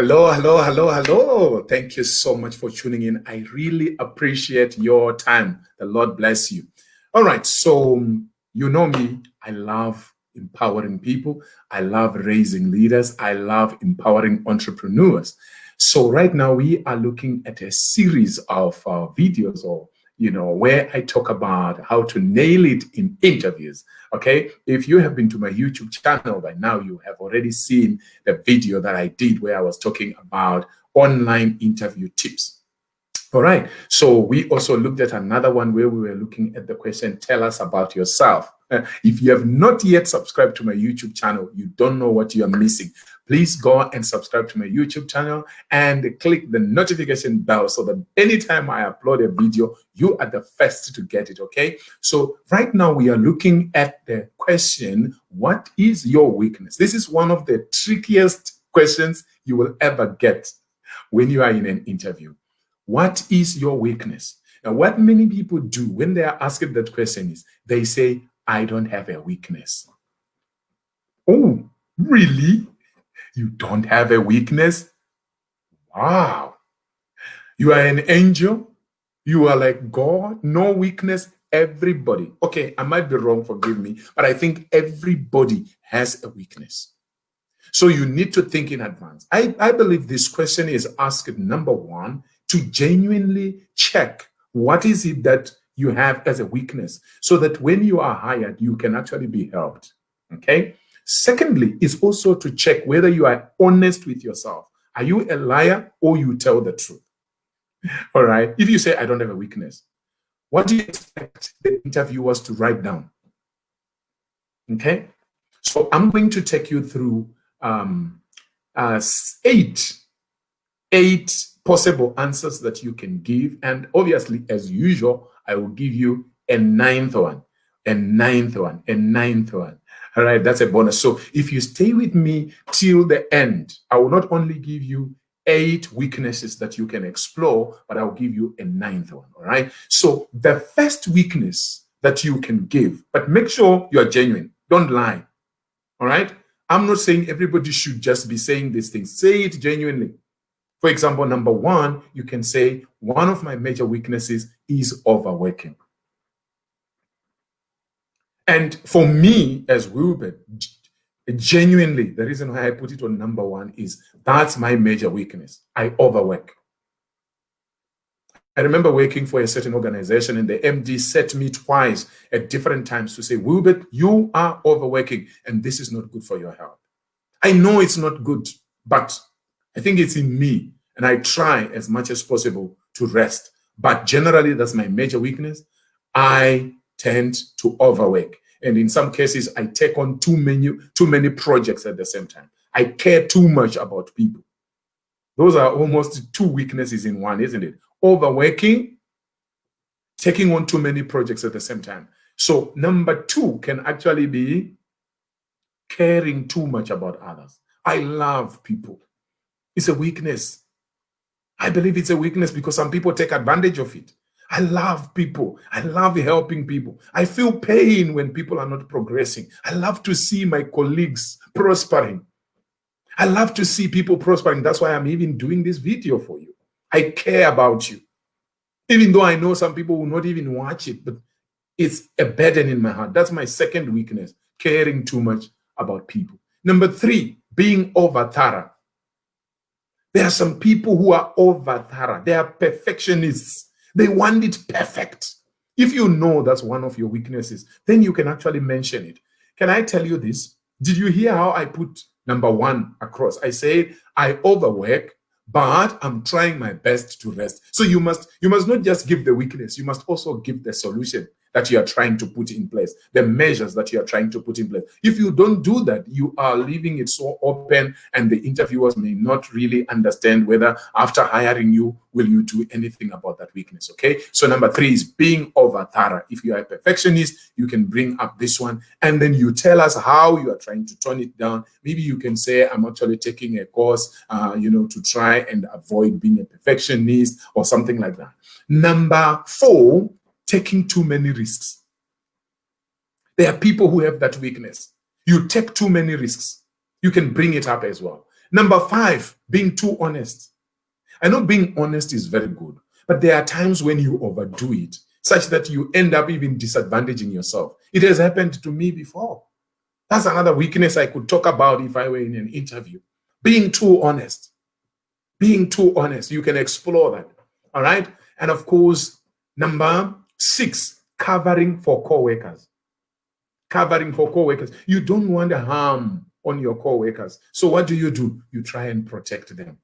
Hello, hello, hello, hello. Thank you so much for tuning in. I really appreciate your time. The Lord bless you. All right, so you know me. I love empowering people. I love raising leaders. I love empowering entrepreneurs. So right now we are looking at a series of videos or where I talk about how to nail it in interviews. Okay. If you have been to my YouTube channel by now, you have already seen the video that I did where I was talking about online interview tips. All right. So we also looked at another one where we were looking at the question, tell us about yourself. If you have not yet subscribed to my YouTube channel, you don't know what you are missing. Please go and subscribe to my YouTube channel and click the notification bell so that anytime I upload a video, you are the first to get it, okay? So right now we are looking at the question, what is your weakness? This is one of the trickiest questions you will ever get when you are in an interview. What is your weakness? Now, what many people do when they are asked that question is they say, I don't have a weakness. Oh, really? You don't have a weakness? Wow. You are an angel? You are like God? No weakness? Everybody. Okay, I might be wrong, forgive me, but I think everybody has a weakness. So you need to think in advance. I believe this question is asked, number one, to genuinely check what is it that you have as a weakness so that when you are hired, you can actually be helped. Okay. Secondly, is also to check whether you are honest with yourself. Are you a liar or you tell the truth? All right. If you say, I don't have a weakness, what do you expect the interviewers to write down? Okay. So I'm going to take you through eight possible answers that you can give. And obviously, as usual, I will give you a ninth one. All right, that's a bonus. So if you stay with me till the end, I will not only give you 8 weaknesses that you can explore, but I'll give you a ninth one. All right. So the first weakness that you can give, but make sure you are genuine. Don't lie. All right. I'm not saying everybody should just be saying these things. Say it genuinely. For example, number one, you can say, one of my major weaknesses is overworking. And for me, as WILBERT, genuinely, the reason why I put it on number one is that's my major weakness. I overwork. I remember working for a certain organization and the MD said to me twice at different times to say, WILBERT, you are overworking and this is not good for your health. I know it's not good, but I think it's in me and I try as much as possible to rest. But generally, that's my major weakness. I tend to overwork. And in some cases, I take on too many projects at the same time. I care too much about people. Those are almost 2 weaknesses in one, isn't it? Overworking, taking on too many projects at the same time. So number 2 can actually be caring too much about others. I love people. It's a weakness. I believe it's a weakness because some people take advantage of it. I love people. I love helping people. I feel pain when people are not progressing. I love to see my colleagues prospering. I love to see people prospering. That's why I'm even doing this video for you. I care about you. Even though I know some people will not even watch it, but it's a burden in my heart. That's my second weakness, caring too much about people. Number 3, being over thorough. There are some people who are over thorough. They are perfectionists. They want it perfect. If you know that's one of your weaknesses, then you can actually mention it. Can I tell you this? Did you hear how I put number 1 across? I said, I overwork, but I'm trying my best to rest. So you must not just give the weakness, you must also give the solution that you are trying to put in place, the measures that you are trying to put in place. If you don't do that, you are leaving it so open and the interviewers may not really understand whether after hiring you, will you do anything about that weakness, okay? So number 3 is being over thorough. If you are a perfectionist, you can bring up this one and then you tell us how you are trying to tone it down. Maybe you can say, I'm actually taking a course, to try and avoid being a perfectionist or something like that. Number 4, taking too many risks. There are people who have that weakness. You take too many risks. You can bring it up as well. Number 5, being too honest. I know being honest is very good, but there are times when you overdo it, such that you end up even disadvantaging yourself. It has happened to me before. That's another weakness I could talk about if I were in an interview. Being too honest. Being too honest. You can explore that. All right? And of course, number 6, covering for co-workers. Covering for co-workers. You don't want harm on your co-workers. So what do? You try and protect them.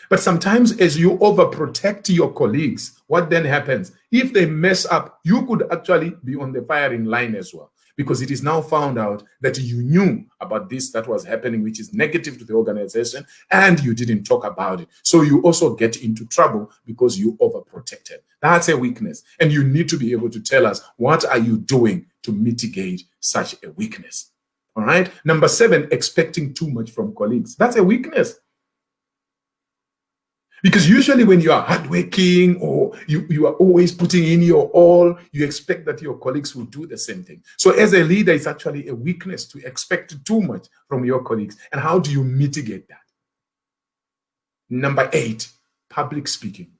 But sometimes as you overprotect your colleagues, what then happens? If they mess up, you could actually be on the firing line as well, because it is now found out that you knew about this that was happening, which is negative to the organization, and you didn't talk about it. So you also get into trouble because you overprotected. That's a weakness. And you need to be able to tell us, what are you doing to mitigate such a weakness? All right. Number 7, expecting too much from colleagues. That's a weakness. Because usually when you are hardworking or you are always putting in your all, you expect that your colleagues will do the same thing. So as a leader, it's actually a weakness to expect too much from your colleagues. And how do you mitigate that? Number 8, public speaking.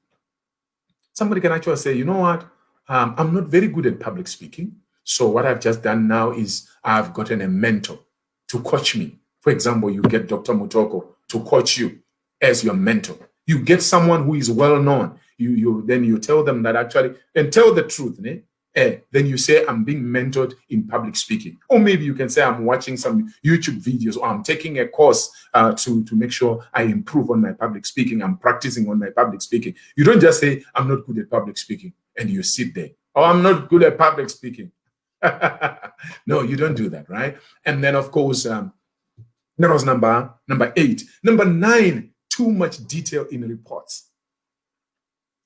Somebody can actually say, you know what? I'm not very good at public speaking. So what I've just done now is I've gotten a mentor to coach me. For example, you get Dr. MUTOKO to coach you as your mentor. You get someone who is well known. Then you tell them that actually, and tell the truth. Then you say, I'm being mentored in public speaking. Or maybe you can say, I'm watching some YouTube videos, or I'm taking a course to make sure I improve on my public speaking. I'm practicing on my public speaking. You don't just say, I'm not good at public speaking, and you sit there. Oh, I'm not good at public speaking. No, you don't do that, right? And then, of course, that was number 8. Number 9, too much detail in reports.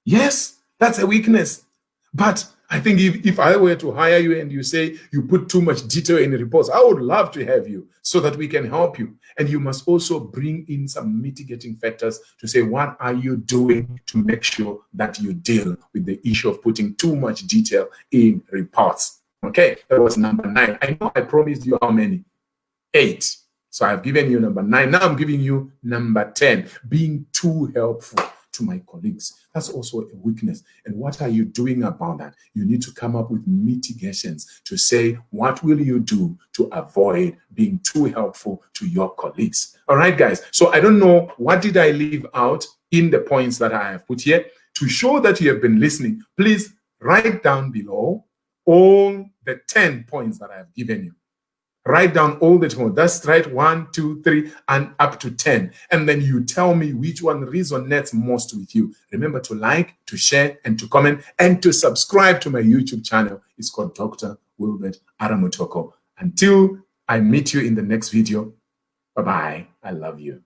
Yes, that's a weakness. But I think if I were to hire you and you say you put too much detail in the reports, I would love to have you so that we can help you. And you must also bring in some mitigating factors to say, what are you doing to make sure that you deal with the issue of putting too much detail in reports? Okay, that was number 9. I know I promised you how many? 8. So I've given you number 9. Now I'm giving you number 10, being too helpful to my colleagues. That's also a weakness. And what are you doing about that? You need to come up with mitigations to say, what will you do to avoid being too helpful to your colleagues? All right, guys. So I don't know, what did I leave out in the points that I have put here? To show that you have been listening, please write down below all the 10 points that I have given you. Write down all the 10. That's right, 1, 2, 3, and up to 10. And then you tell me which one resonates most with you. Remember to like, to share, and to comment, and to subscribe to my YouTube channel. It's called Dr. WILBERT MUTOKO. Until I meet you in the next video, bye-bye. I love you.